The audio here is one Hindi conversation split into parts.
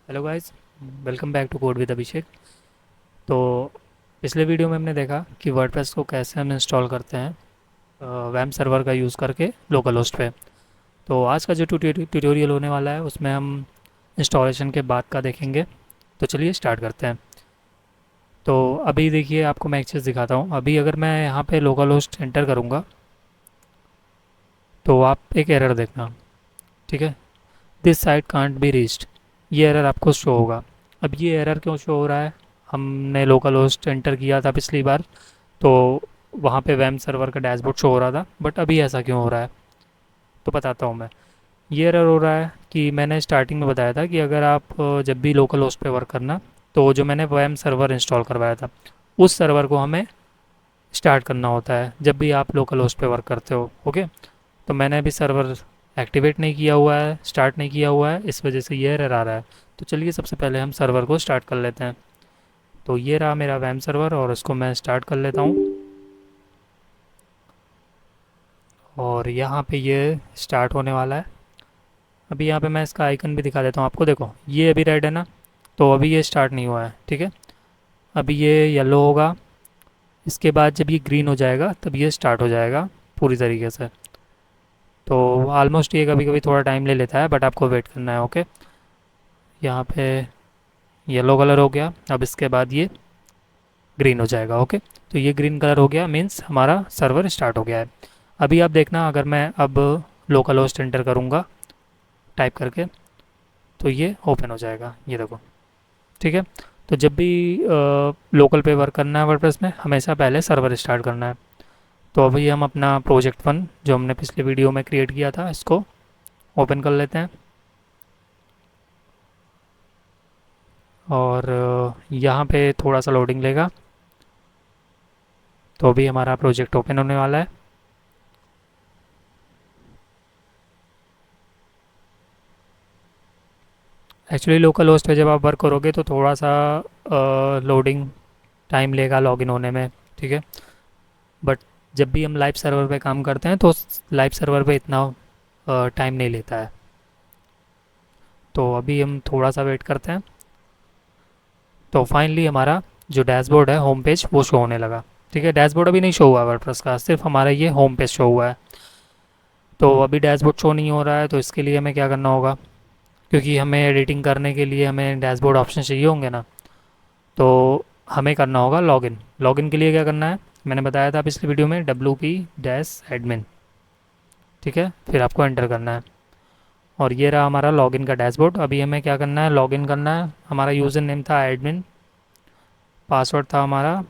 Hello guys, welcome back to code with Abhishek. तो पिछले वीडियो में हमने देखा कि वर्डप्रेस को कैसे हम इंस्टॉल करते हैं वैम सर्वर का यूज़ करके लोकल होस्ट पे। तो आज का जो ट्यूटोरियल होने वाला है उसमें हम इंस्टॉलेशन के बाद का देखेंगे। तो चलिए स्टार्ट करते हैं। तो अभी देखिए, आपको मैं एक चीज़ दिखाता हूँ। अभी अगर मैं यहाँ पे लोकल होस्ट एंटर करूँगा तो आप एक एरर देखना। ठीक है, this site can't be reached, ये एरर आपको शो होगा। अब ये एरर क्यों शो हो रहा है? हमने लोकल होस्ट एंटर किया था पिछली बार, तो वहाँ पे वैम सर्वर का डैशबोर्ड शो हो रहा था, बट अभी ऐसा क्यों हो रहा है? तो बताता हूँ मैं। ये एरर हो रहा है कि मैंने स्टार्टिंग में बताया था कि अगर आप जब भी लोकल होस्ट पे वर्क करना, तो जो मैंने वैम सर्वर इंस्टॉल करवाया था उस सर्वर को हमें स्टार्ट करना होता है जब भी आप लोकल होस्ट पे वर्क करते हो। ओके, तो मैंने अभी सर्वर एक्टिवेट नहीं किया हुआ है, स्टार्ट नहीं किया हुआ है, इस वजह से ये एरर आ रहा है। तो चलिए सबसे पहले हम सर्वर को स्टार्ट कर लेते हैं। तो ये रहा मेरा वैम सर्वर और इसको मैं स्टार्ट कर लेता हूँ। और यहाँ पे ये स्टार्ट होने वाला है। अभी यहाँ पे मैं इसका आइकन भी दिखा देता हूँ आपको। देखो, ये अभी रेड है ना, तो अभी ये स्टार्ट नहीं हुआ है। ठीक है, अभी ये येलो होगा, इसके बाद जब ये ग्रीन हो जाएगा तब ये स्टार्ट हो जाएगा पूरी तरीके से। तो ऑलमोस्ट ये कभी कभी थोड़ा टाइम ले लेता है, बट आपको वेट करना है। ओके, यहाँ पे येलो कलर हो गया, अब इसके बाद ये ग्रीन हो जाएगा। ओके, तो ये ग्रीन कलर हो गया, मीन्स हमारा सर्वर स्टार्ट हो गया है। अभी आप देखना, अगर मैं अब लोकल होस्ट एंटर करूँगा टाइप करके, तो ये ओपन हो जाएगा, ये देखो। ठीक है, तो जब भी लोकल पे वर्क करना है वर्डप्रेस में, हमेशा पहले सर्वर स्टार्ट करना है। तो अभी हम अपना प्रोजेक्ट वन जो हमने पिछले वीडियो में क्रिएट किया था, इसको ओपन कर लेते हैं। और यहाँ पे थोड़ा सा लोडिंग लेगा, तो अभी हमारा प्रोजेक्ट ओपन होने वाला है। एक्चुअली लोकल होस्ट पे जब आप वर्क करोगे तो थोड़ा सा लोडिंग टाइम लेगा लॉगिन होने में। ठीक है, बट जब भी हम लाइव सर्वर पे काम करते हैं तो लाइव सर्वर पे इतना टाइम नहीं लेता है। तो अभी हम थोड़ा सा वेट करते हैं। तो फाइनली हमारा जो डैशबोर्ड है, होम पेज, वो शो होने लगा। ठीक है, डैशबोर्ड अभी नहीं शो हुआ है वर्डप्रेस का, सिर्फ हमारा ये होम पेज शो हुआ है। तो अभी डैशबोर्ड शो नहीं हो रहा है, तो इसके लिए हमें क्या करना होगा? क्योंकि हमें एडिटिंग करने के लिए हमें डैशबोर्ड ऑप्शन चाहिए होंगे ना, तो हमें करना होगा लॉगिन। लॉगिन के लिए क्या करना है, मैंने बताया था पिछली वीडियो में, WP-admin। ठीक है, फिर आपको एंटर करना है। और ये रहा हमारा लॉगिन का डैशबोर्ड। अभी हमें क्या करना है, लॉगिन करना है। हमारा यूज़र नेम था एडमिन, पासवर्ड था हमारा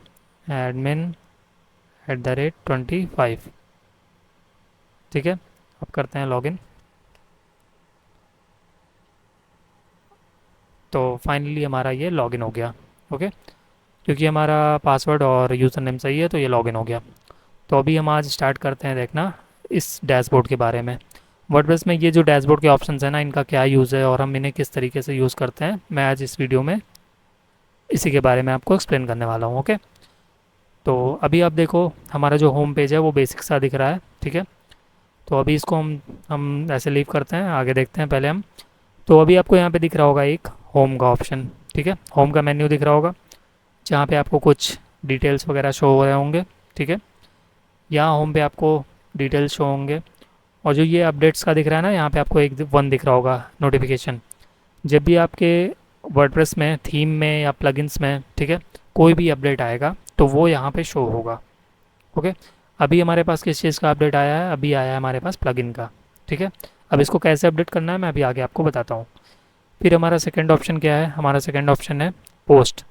admin@25। ठीक है, अब करते हैं लॉगिन। तो फाइनली हमारा ये लॉगिन हो गया। ओके, क्योंकि हमारा पासवर्ड और यूज़र नेम सही है तो ये लॉगिन हो गया। तो अभी हम आज स्टार्ट करते हैं देखना इस डैशबोर्ड के बारे में। वर्डप्रेस में ये जो डैशबोर्ड के ऑप्शंस हैं ना, इनका क्या यूज़ है और हम इन्हें किस तरीके से यूज़ करते हैं, मैं आज इस वीडियो में इसी के बारे में आपको एक्सप्लेन करने वाला हूँ। ओके, तो अभी आप देखो, हमारा जो होम पेज है वो बेसिक सा दिख रहा है। ठीक है, तो अभी इसको हम ऐसे लीव करते हैं, आगे देखते हैं पहले हम। तो अभी आपको यहाँ पे दिख रहा होगा एक होम का ऑप्शन। ठीक है, होम का मेन्यू दिख रहा होगा, जहाँ पे आपको कुछ डिटेल्स वगैरह शो हो रहे होंगे। ठीक है, यहाँ होम पे आपको डिटेल्स शो होंगे। और जो ये अपडेट्स का दिख रहा है ना, यहाँ पे आपको एक वन दिख रहा होगा नोटिफिकेशन। जब भी आपके वर्डप्रेस में, थीम में या प्लगइन्स में, ठीक है, कोई भी अपडेट आएगा तो वो यहाँ पे शो होगा। ओके, अभी हमारे पास किस चीज़ का अपडेट आया है? अभी आया है हमारे पास प्लगइन का। ठीक है, अब इसको कैसे अपडेट करना है मैं अभी आगे आपको बताता हूँ। फिर हमारा सेकंड ऑप्शन क्या है? हमारा सेकंड ऑप्शन है पोस्ट।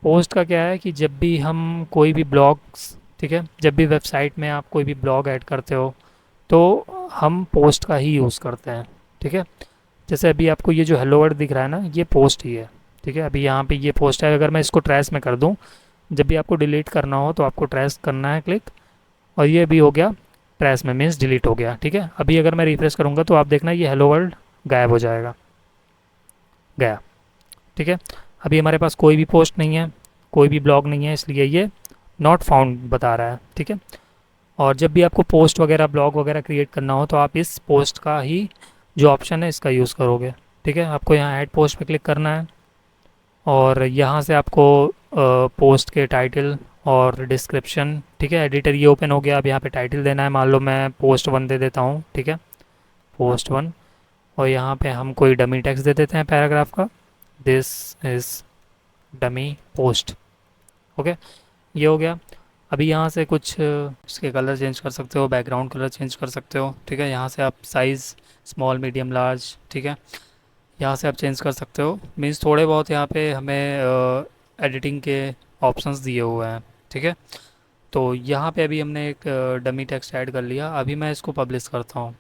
पोस्ट का क्या है कि जब भी हम कोई भी ब्लॉग्स, ठीक है, जब भी वेबसाइट में आप कोई भी ब्लॉग ऐड करते हो तो हम पोस्ट का ही यूज़ करते हैं। ठीक है, जैसे अभी आपको ये जो हेलो वर्ड दिख रहा है ना, ये पोस्ट ही है। ठीक है, अभी यहाँ पे ये पोस्ट है। अगर मैं इसको ट्रेस में कर दूँ, जब भी आपको डिलीट करना हो तो आपको ट्रेस करना है क्लिक, और ये भी हो गया ट्रेस में, मीन्स डिलीट हो गया। ठीक है, अभी अगर मैं रिफ्रेश करूँगा तो आप देखना ये हेलो वर्ल्ड गायब हो जाएगा, गया। ठीक है, अभी हमारे पास कोई भी पोस्ट नहीं है, कोई भी ब्लॉग नहीं है, इसलिए ये नॉट फाउंड बता रहा है। ठीक है, और जब भी आपको पोस्ट वगैरह, ब्लॉग वगैरह क्रिएट करना हो तो आप इस पोस्ट का ही जो ऑप्शन है इसका यूज़ करोगे। ठीक है, आपको यहाँ ऐड पोस्ट पे क्लिक करना है और यहाँ से आपको पोस्ट के टाइटल और डिस्क्रिप्शन, ठीक है, एडिटर ये ओपन हो गया। अब यहाँ पे टाइटल देना है, मान लो मैं पोस्ट 1 दे देता हूँ, ठीक है, पोस्ट 1। और यहाँ पे हम कोई डमी टेक्स्ट दे देते हैं पैराग्राफ का, this is dummy post. Okay, ये हो गया। अभी यहाँ से कुछ इसके कलर चेंज कर सकते हो, बैकग्राउंड कलर चेंज कर सकते हो, ठीक है। यहाँ से आप साइज़ स्मॉल मीडियम लार्ज, ठीक है, यहाँ से आप चेंज कर सकते हो। मीन्स थोड़े बहुत यहाँ पे हमें एडिटिंग के ऑप्शंस दिए हुए हैं, ठीक है। तो यहाँ पे अभी हमने एक डमी टेक्स्ट ऐड कर लिया। अभी मैं इसको पब्लिश करता हूँ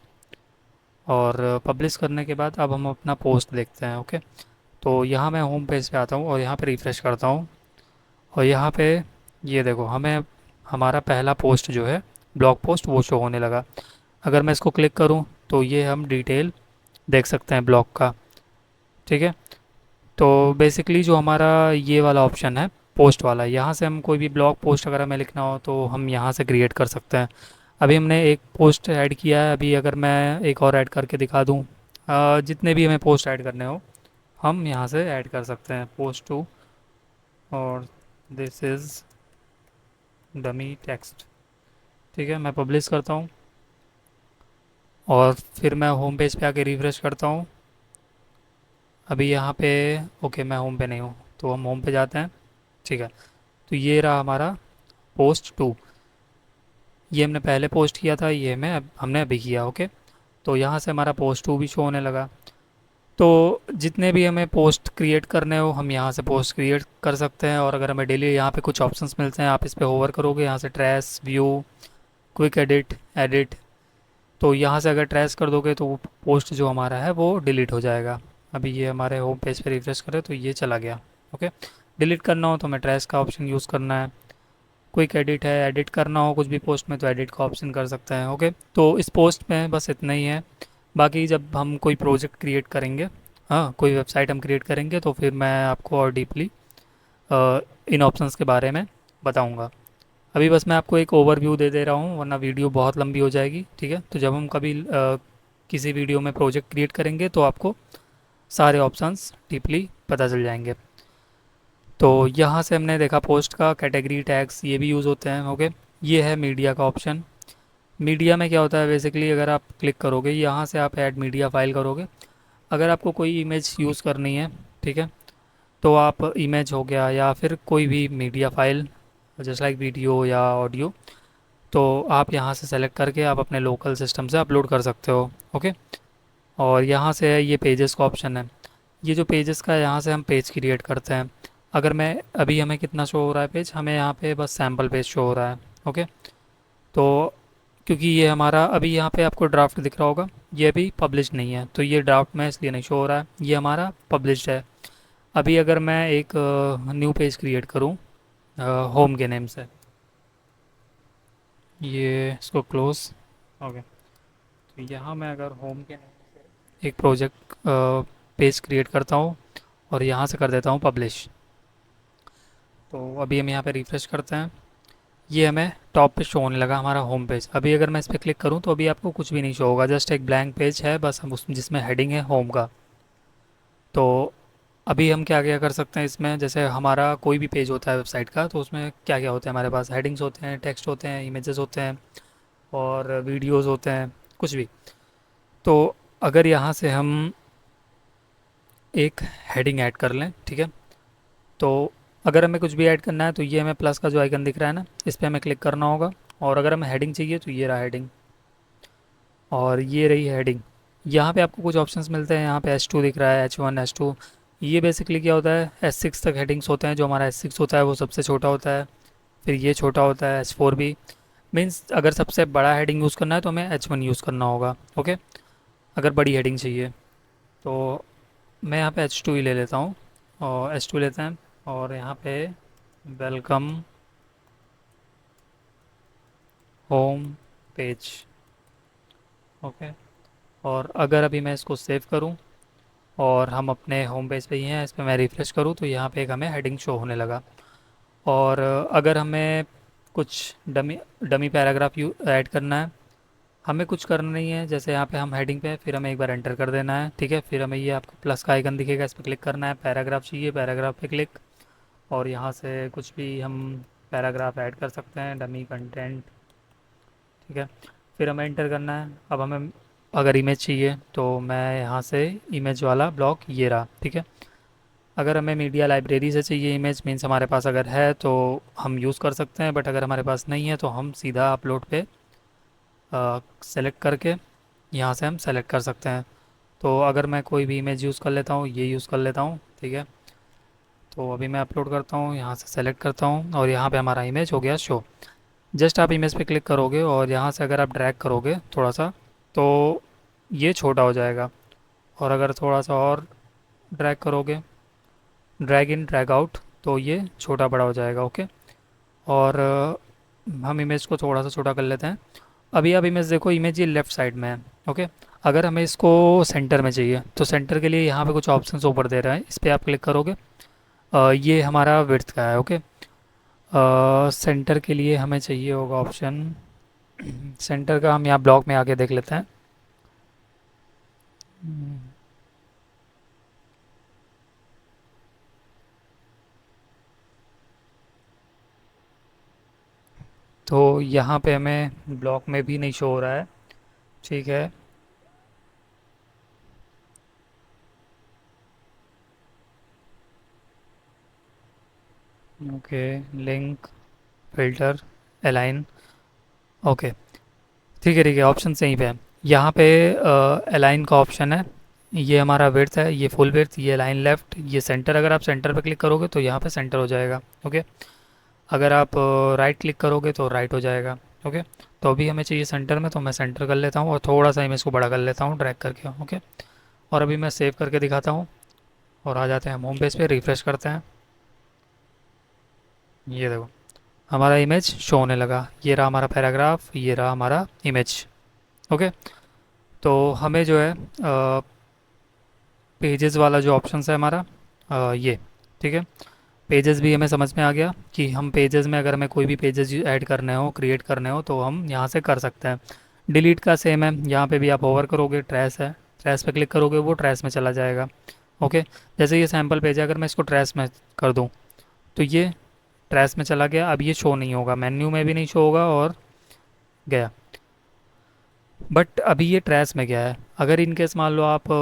और पब्लिश करने के बाद अब हम अपना पोस्ट देखते हैं। ओके, तो यहाँ मैं होम पेज पे आता हूँ और यहाँ पे रिफ़्रेश करता हूँ और यहाँ पे ये देखो, हमें हमारा पहला पोस्ट जो है ब्लॉग पोस्ट वो शो होने लगा। अगर मैं इसको क्लिक करूँ तो ये हम डिटेल देख सकते हैं ब्लॉग का, ठीक है। तो बेसिकली जो हमारा ये वाला ऑप्शन है पोस्ट वाला, यहाँ से हम कोई भी ब्लॉग पोस्ट अगर हमें लिखना हो तो हम यहाँ से क्रिएट कर सकते हैं। अभी हमने एक पोस्ट ऐड किया है, अभी अगर मैं एक और ऐड करके दिखा दूँ, जितने भी हमें पोस्ट ऐड करने हो हम यहाँ से ऐड कर सकते हैं। पोस्ट टू और दिस इज़ डमी टेक्स्ट, ठीक है। मैं पब्लिश करता हूँ और फिर मैं होम पेज पे आके रिफ्रेश करता हूँ। अभी यहाँ पे ओके, मैं होम पे नहीं हूँ तो हम होम पे जाते हैं, ठीक है। तो ये रहा हमारा पोस्ट 2। ये हमने पहले पोस्ट किया था, ये हमने अभी किया। ओके, तो यहाँ से हमारा पोस्ट 2 भी शो होने लगा। तो जितने भी हमें पोस्ट क्रिएट करने हो हम यहाँ से पोस्ट क्रिएट कर सकते हैं। और अगर हमें डेली यहाँ पे कुछ ऑप्शंस मिलते हैं, आप इस पर होवर करोगे, यहाँ से trace, view, quick edit, edit, तो यहाँ से अगर ट्रेस कर दोगे तो वो पोस्ट जो हमारा है वो डिलीट हो जाएगा। अभी ये हमारे होम पेज पे रिफ्रेश करें तो ये चला गया। ओके, डिलीट करना हो तो हमें ट्रेस का ऑप्शन यूज़ करना है। क्विक एडिट है, एडिट करना हो कुछ भी पोस्ट में तो एडिट का ऑप्शन कर सकते हैं। ओके, तो इस पोस्ट में बस इतना ही है। बाकी जब हम कोई प्रोजेक्ट क्रिएट करेंगे, हाँ कोई वेबसाइट हम क्रिएट करेंगे तो फिर मैं आपको और डीपली इन ऑप्शंस के बारे में बताऊंगा। अभी बस मैं आपको एक ओवरव्यू दे दे रहा हूँ वरना वीडियो बहुत लंबी हो जाएगी, ठीक है। तो जब हम कभी किसी वीडियो में प्रोजेक्ट क्रिएट करेंगे तो आपको सारे ऑप्शंस डीपली पता चल जाएंगे। तो यहाँ से हमने देखा पोस्ट का कैटेगरी, टैग्स ये भी यूज़ होते हैं। ओके, ये है मीडिया का ऑप्शन। मीडिया में क्या होता है बेसिकली, अगर आप क्लिक करोगे यहाँ से आप ऐड मीडिया फाइल करोगे। अगर आपको कोई इमेज यूज़ करनी है, ठीक है, तो आप इमेज हो गया या फिर कोई भी मीडिया फाइल जैसे लाइक वीडियो या ऑडियो, तो आप यहाँ से सेलेक्ट करके आप अपने लोकल सिस्टम से अपलोड कर सकते हो। ओके, और यहाँ से ये पेजेस का ऑप्शन है। ये जो पेजेस का है यहाँ से हम पेज क्रिएट करते हैं। अगर मैं अभी हमें कितना शो हो रहा है पेज, हमें यहाँ पे बस सैम्पल पेज शो हो रहा है। ओके, तो क्योंकि ये हमारा अभी यहाँ पे आपको ड्राफ्ट दिख रहा होगा, ये अभी पब्लिश नहीं है तो ये ड्राफ्ट में इसलिए नहीं शो हो रहा है, ये हमारा पब्लिश्ड है। अभी अगर मैं एक न्यू पेज क्रिएट करूँ होम के नेम से, ये इसको क्लोज। ओके, तो यहाँ मैं अगर होम के नेम से एक प्रोजेक्ट पेज क्रिएट करता हूँ और यहाँ से कर देता हूँ पब्लिश। तो अभी हम यहाँ पे रिफ्रेश करते हैं, ये हमें टॉप पे शो होने लगा हमारा होम पेज। अभी अगर मैं इस पर क्लिक करूँ तो अभी आपको कुछ भी नहीं शो होगा, जस्ट एक ब्लैंक पेज है बस, हम उसमें जिसमें हेडिंग है होम का। तो अभी हम क्या क्या कर सकते हैं इसमें, जैसे हमारा कोई भी पेज होता है वेबसाइट का तो उसमें क्या क्या होता है, हमारे पास हेडिंग्स होते हैं, टेक्स्ट होते हैं, इमेजेस होते हैं और वीडियोस होते हैं, कुछ भी। तो अगर यहाँ से हम एक हेडिंग ऐड कर लें, ठीक है, तो अगर हमें कुछ भी ऐड करना है तो ये हमें प्लस का जो आइकन दिख रहा है ना, इस पर हमें क्लिक करना होगा। और अगर हमें हेडिंग चाहिए तो ये रहा हेडिंग और ये रही हेडिंग। यहाँ पे आपको कुछ ऑप्शंस मिलते हैं, यहाँ पे H2 दिख रहा है, H1, H2। ये बेसिकली क्या होता है, S6 तक हेडिंग्स होते हैं। जो हमारा S6 होता है वो सबसे छोटा होता है, फिर ये छोटा होता है H4 भी। मीन्स अगर सबसे बड़ा हेडिंग यूज़ करना है तो हमें H1 यूज़ करना होगा। ओके, अगर बड़ी हेडिंग चाहिए तो मैं यहाँ पे H2 ही ले लेता हूँ और H2 लेते हैं और यहाँ पे वेलकम होम पेज। ओके, और अगर अभी मैं इसको सेव करूँ और हम अपने होम पेज पे ही हैं, इस पर मैं रिफ़्रेश करूँ तो यहाँ पे एक हमें हेडिंग शो होने लगा। और अगर हमें कुछ dummy dummy paragraph you add करना है, हमें कुछ करना नहीं है, जैसे यहाँ पे हम हेडिंग पे हैं, फिर हमें एक बार एंटर कर देना है, ठीक है। फिर हमें ये आपको प्लस का आइकन दिखेगा, इस पर क्लिक करना है, पैराग्राफ चाहिए, पैराग्राफ पे क्लिक, और यहाँ से कुछ भी हम पैराग्राफ ऐड कर सकते हैं, डमी कंटेंट, ठीक है। फिर हमें एंटर करना है। अब हमें अगर इमेज चाहिए तो मैं यहाँ से इमेज वाला ब्लॉक ये रहा, ठीक है। अगर हमें मीडिया लाइब्रेरी से चाहिए इमेज, मीन्स हमारे पास अगर है तो हम यूज़ कर सकते हैं, बट अगर हमारे पास नहीं है तो हम सीधा अपलोड पे सेलेक्ट करके यहाँ से हम सेलेक्ट कर सकते हैं। तो अगर मैं कोई भी इमेज यूज़ कर लेता हूँ, ये यूज़ कर लेता हूँ, ठीक है। तो अभी मैं अपलोड करता हूँ, यहाँ से सेलेक्ट करता हूँ, और यहाँ पे हमारा इमेज हो गया शो। जस्ट आप इमेज पे क्लिक करोगे और यहाँ से अगर आप ड्रैग करोगे थोड़ा सा, तो ये छोटा हो जाएगा। और अगर थोड़ा सा और ड्रैग करोगे, ड्रैग इन ड्रैग आउट, तो ये छोटा बड़ा हो जाएगा, ओके। और हम इमेज को थोड़ा सा छोटा कर लेते हैं। अभी आप इमेज देखो, इमेज ये लेफ़्ट साइड में है, ओके। अगर हमें इसको सेंटर में चाहिए तो सेंटर के लिए यहाँ पे कुछ ऑप्शंस ऊपर दे रहा है, इस पर आप क्लिक करोगे। ये हमारा विड्थ का है, ओके। सेंटर के लिए हमें चाहिए होगा ऑप्शन सेंटर का, हम यहाँ ब्लॉक में आके देख लेते हैं। तो यहाँ पे हमें ब्लॉक में भी नहीं शो हो रहा है, ठीक है। Okay, link, filter, align, okay, ठीक है, ठीक है। ऑप्शन यहीं पे है। यहाँ पे अलाइन का ऑप्शन है, ये हमारा विड्थ है, ये फुल विड्थ, ये अलाइन लेफ्ट, ये सेंटर। अगर आप सेंटर पे क्लिक करोगे तो यहाँ पे सेंटर हो जाएगा, ओके। अगर आप राइट क्लिक करोगे तो राइट हो जाएगा, ओके। तो अभी हमें चाहिए सेंटर में, तो मैं सेंटर कर लेता हूँ और थोड़ा सा इमेज को बड़ा कर लेता हूँ ड्रैग करके, ओके। और अभी मैं सेव करके दिखाता हूँ, और आ जाते हैं हम होम पेज पे, रिफ्रेश करते हैं। ये देखो, हमारा इमेज शो होने लगा, ये रहा हमारा पैराग्राफ, ये रहा हमारा इमेज, ओके। तो हमें जो है पेजेस वाला जो ऑप्शन है हमारा, ये, ठीक है। पेजेस भी हमें समझ में आ गया कि हम पेजेस में अगर हमें कोई भी पेजेस ऐड करने हो, क्रिएट करने हो, तो हम यहाँ से कर सकते हैं। डिलीट का सेम है, यहाँ पे भी आप ओवर करोगे, ट्रैश है, ट्रैश पे क्लिक करोगे, वो ट्रैश में चला जाएगा, ओके। जैसे ये सैम्पल पेज है, अगर मैं इसको ट्रैश में कर दूँ तो ये ट्रैश में चला गया। अब ये शो नहीं होगा, मेन्यू में भी नहीं शो होगा, और गया। बट अभी ये ट्रैश में गया है। अगर इनकेस मान लो आप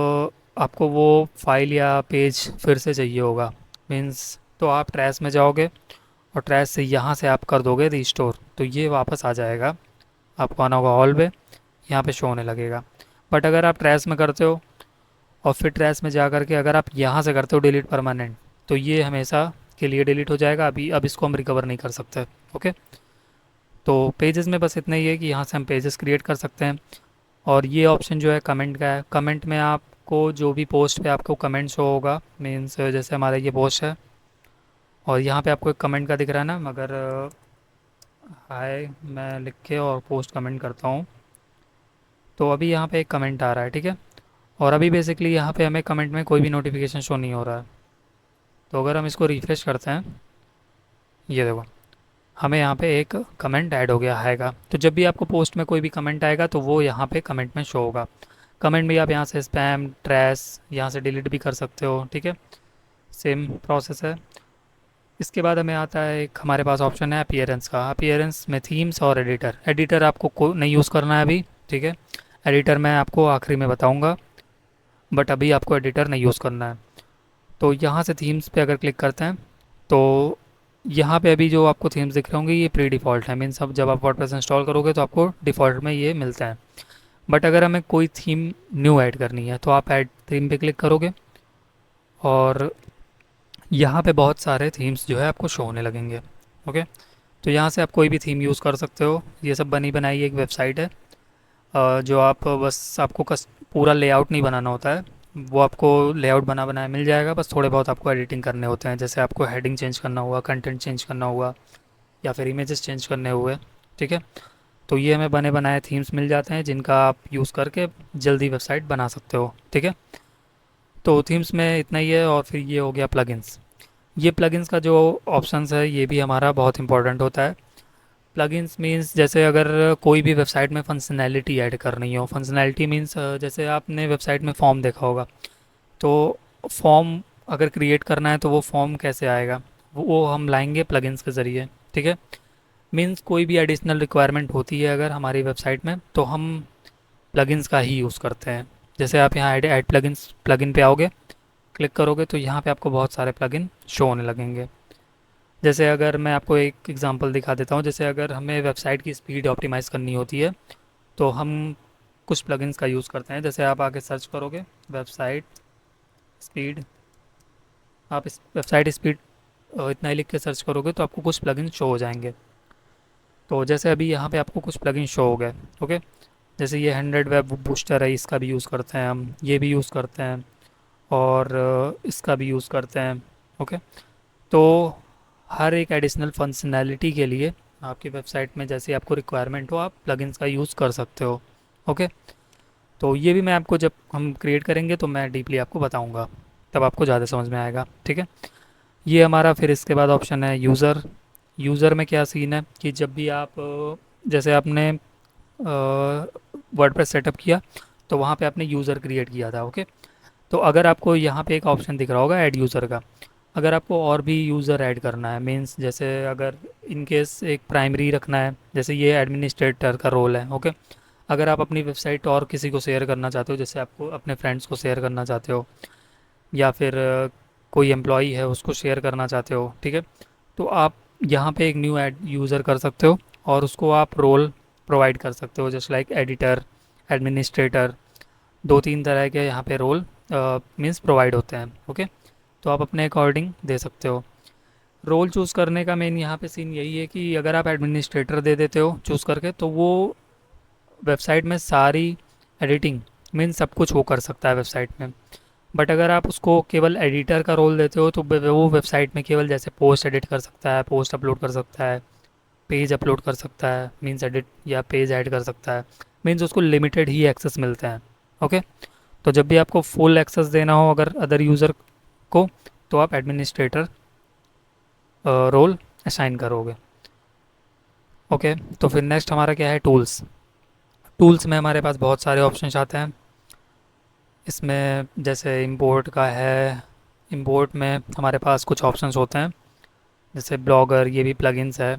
आपको वो फाइल या पेज फिर से चाहिए होगा, मीन्स, तो आप ट्रैश में जाओगे और ट्रैश से यहाँ से आप कर दोगे रिस्टोर, तो ये वापस आ जाएगा। आपको आना होगा ऑल पे, यहाँ पे शो होने लगेगा। बट अगर आप ट्रैश में करते हो और फिर ट्रैश में जा करके अगर आप यहाँ से करते हो डिलीट परमानेंट, तो ये हमेशा के लिए डिलीट हो जाएगा। अभी अब इसको हम रिकवर नहीं कर सकते, ओके। तो पेजेस में बस इतना ही है कि यहाँ से हम पेजेस क्रिएट कर सकते हैं। और ये ऑप्शन जो है कमेंट का है, कमेंट में आपको जो भी पोस्ट पे आपको कमेंट शो होगा, मीन्स जैसे हमारा ये पोस्ट है और यहाँ पे आपको एक कमेंट का दिख रहा है ना, मगर हाय मैं लिख के और पोस्ट कमेंट करता हूँ, तो अभी यहाँ पे एक कमेंट आ रहा है, ठीक है। और अभी बेसिकली यहाँ पे हमें कमेंट में कोई भी नोटिफिकेशन शो नहीं हो रहा है। तो अगर हम इसको रिफ्रेश करते हैं, ये देखो, हमें यहाँ पे एक कमेंट ऐड हो गया है। तो जब भी आपको पोस्ट में कोई भी कमेंट आएगा तो वो यहाँ पे कमेंट में शो होगा। कमेंट भी आप यहाँ से स्पैम, ट्रैश, यहाँ से डिलीट भी कर सकते हो, ठीक है। सेम प्रोसेस है। इसके बाद हमें आता है एक हमारे पास ऑप्शन है अपीयरेंस का। अपीयरेंस में थीम्स और एडिटर। एडिटर आपको नहीं यूज़ करना है अभी, ठीक है। एडिटर मैं आपको आखिरी में बताऊँगा, बट अभी आपको एडिटर नहीं यूज़ करना है। तो यहाँ से थीम्स पे अगर क्लिक करते हैं तो यहाँ पे अभी जो आपको थीम्स दिख रहे होंगे ये प्री डिफ़ॉल्ट है, मीन्स अब जब आप वर्डप्रेस इंस्टॉल करोगे तो आपको डिफ़ॉल्ट में ये मिलता है। बट अगर हमें कोई थीम न्यू ऐड करनी है तो आप ऐड थीम पे क्लिक करोगे और यहाँ पे बहुत सारे थीम्स जो है आपको शो होने लगेंगे, ओके। तो यहाँ से आप कोई भी थीम यूज़ कर सकते हो। ये सब बनी बनाई एक वेबसाइट है, जो आप बस आपको पूरा लेआउट नहीं बनाना होता है, वो आपको लेआउट बना बनाया मिल जाएगा। बस थोड़े बहुत आपको एडिटिंग करने होते हैं, जैसे आपको हेडिंग चेंज करना हुआ, कंटेंट चेंज करना हुआ, या फिर इमेजेस चेंज करने हुए, ठीक है। तो ये हमें बने बनाए थीम्स मिल जाते हैं जिनका आप यूज़ करके जल्दी वेबसाइट बना सकते हो, ठीक है। तो थीम्स में इतना ही है। और फिर ये हो गया प्लगइन्स। ये प्लगइन्स का जो ऑप्शंस है ये भी हमारा बहुत इंपॉर्टेंट होता है। प्लगइन्स मीन्स जैसे अगर कोई भी वेबसाइट में फंक्शनैलिटी ऐड करनी हो, फंक्शनैलिटी मीन्स जैसे आपने वेबसाइट में फॉर्म देखा होगा, तो फॉर्म अगर क्रिएट करना है तो वो फॉर्म कैसे आएगा, वो हम लाएंगे प्लगइन्स के ज़रिए। ठीक है, मीन्स कोई भी एडिशनल रिक्वायरमेंट होती है अगर हमारी वेबसाइट में, तो हम प्लगइन्स का ही यूज़ करते हैं। जैसे आप यहाँ ऐड प्लगइन्स प्लगइन पे आओगे, क्लिक करोगे तो यहाँ पे आपको बहुत सारे प्लगइन शो होने लगेंगे। जैसे अगर मैं आपको एक एग्जांपल दिखा देता हूँ, जैसे अगर हमें वेबसाइट की स्पीड ऑप्टिमाइज़ करनी होती है तो हम कुछ प्लगइन्स का यूज़ करते हैं। जैसे आप आके सर्च करोगे वेबसाइट स्पीड, आप इस वेबसाइट स्पीड इतना ही लिख के सर्च करोगे तो आपको कुछ प्लगइन शो हो जाएंगे। तो जैसे अभी यहाँ पे आपको कुछ प्लगइन शो हो गए। ओके, जैसे ये 100 वेब बूस्टर है, इसका भी यूज़ करते हैं हम, ये भी यूज़ करते हैं, और इसका भी यूज़ करते हैं। ओके, तो हर एक एडिशनल फंक्शनैलिटी के लिए आपकी वेबसाइट में जैसे आपको रिक्वायरमेंट हो, आप प्लगइन्स का यूज़ कर सकते हो। ओके, तो ये भी मैं आपको जब हम क्रिएट करेंगे तो मैं डीपली आपको बताऊंगा, तब आपको ज़्यादा समझ में आएगा। ठीक है, ये हमारा फिर इसके बाद ऑप्शन है यूज़र। यूज़र में क्या सीन है कि जब भी आप जैसे आपने वर्डप्रेस सेटअप किया तो वहाँ पे आपने यूज़र क्रिएट किया था। ओके, तो अगर आपको यहाँ पे एक ऑप्शन दिख रहा होगा ऐड यूज़र का, अगर आपको और भी यूज़र ऐड करना है, मींस जैसे अगर इन केस एक प्राइमरी रखना है, जैसे ये एडमिनिस्ट्रेटर का रोल है। ओके, अगर आप अपनी वेबसाइट और किसी को शेयर करना चाहते हो, जैसे आपको अपने फ्रेंड्स को शेयर करना चाहते हो, या फिर कोई एम्प्लॉई है उसको शेयर करना चाहते हो, ठीक है, तो आप यहाँ पे एक न्यू ऐड यूज़र कर सकते हो और उसको आप रोल प्रोवाइड कर सकते हो, जस्ट लाइक एडिटर, एडमिनिस्ट्रेटर, दो तीन तरह के यहाँ पे रोल मीन्स प्रोवाइड होते हैं। ओके, तो आप अपने अकॉर्डिंग दे सकते हो। रोल चूज़ करने का मेन यहाँ पे सीन यही है कि अगर आप एडमिनिस्ट्रेटर दे देते हो चूज़ करके, तो वो वेबसाइट में सारी एडिटिंग मीन सब कुछ वो कर सकता है वेबसाइट में। बट अगर आप उसको केवल एडिटर का रोल देते हो तो वो वेबसाइट में केवल जैसे पोस्ट एडिट कर सकता है, पोस्ट अपलोड कर सकता है, पेज अपलोड कर सकता है, मीन्स एडिट या पेज ऐड कर सकता है, मीन्स उसको लिमिटेड ही एक्सेस मिलते हैं। ओके, तो जब भी आपको फुल एक्सेस देना हो अगर अदर यूज़र को, तो आप एडमिनिस्ट्रेटर रोल असाइन करोगे। ओके, तो फिर नेक्स्ट हमारा क्या है, टूल्स। टूल्स में हमारे पास बहुत सारे ऑप्शन आते हैं। इसमें जैसे इंपोर्ट का है, इंपोर्ट में हमारे पास कुछ ऑप्शंस होते हैं, जैसे ब्लॉगर, ये भी प्लगइन्स है,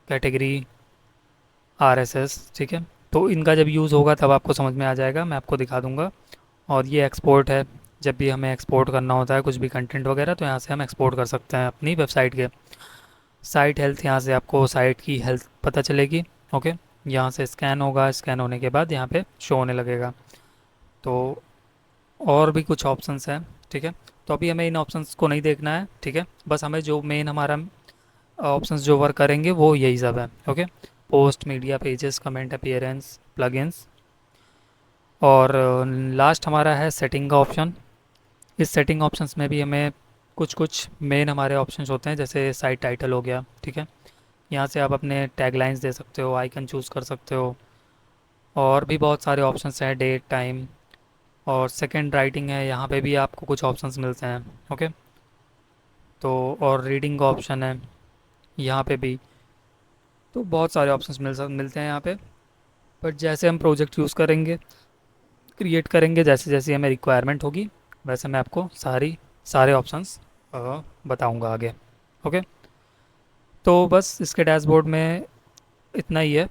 कैटेगरी, आरएसएस। ठीक है, तो इनका जब यूज़ होगा तब आपको समझ में आ जाएगा, मैं आपको दिखा दूंगा। और ये एक्सपोर्ट है, जब भी हमें एक्सपोर्ट करना होता है कुछ भी कंटेंट वगैरह, तो यहाँ से हम एक्सपोर्ट कर सकते हैं अपनी वेबसाइट के। साइट हेल्थ, यहाँ से आपको साइट की हेल्थ पता चलेगी। ओके, यहाँ से स्कैन होगा, स्कैन होने के बाद यहाँ पे शो होने लगेगा। तो और भी कुछ ऑप्शंस हैं। ठीक है, तो अभी हमें इन ऑप्शंस को नहीं देखना है। ठीक है, बस हमें जो मेन हमारा ऑप्शंस जो वर्क करेंगे वो यही सब है। Okay, post, media, pages, comment, appearance, plugins, और लास्ट हमारा है सेटिंग का ऑप्शन। इस सेटिंग ऑप्शंस में भी हमें कुछ कुछ मेन हमारे ऑप्शंस होते हैं, जैसे साइट टाइटल हो गया। ठीक है, यहाँ से आप अपने टैगलाइंस दे सकते हो, आइकन चूज़ कर सकते हो, और भी बहुत सारे ऑप्शंस हैं, डेट, टाइम, और सेकंड राइटिंग है, यहाँ पे भी आपको कुछ ऑप्शंस मिलते हैं। ओके, तो और रीडिंग का ऑप्शन है यहाँ पे भी, तो बहुत सारे ऑप्शंस मिलते हैं यहाँ पे। बट जैसे हम प्रोजेक्ट यूज़ करेंगे, क्रिएट करेंगे, जैसे जैसे हमें रिक्वायरमेंट होगी, वैसे मैं आपको सारे ऑप्शंस बताऊंगा आगे। ओके, तो बस इसके डैशबोर्ड में इतना ही है।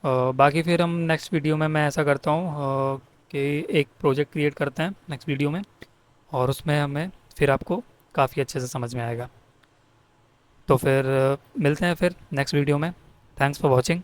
बाकी फिर हम नेक्स्ट वीडियो में मैं ऐसा करता हूँ कि एक प्रोजेक्ट क्रिएट करते हैं नेक्स्ट वीडियो में, और उसमें हमें फिर आपको काफ़ी अच्छे से समझ में आएगा। तो फिर मिलते हैं फिर नेक्स्ट वीडियो में। Thanks for watching.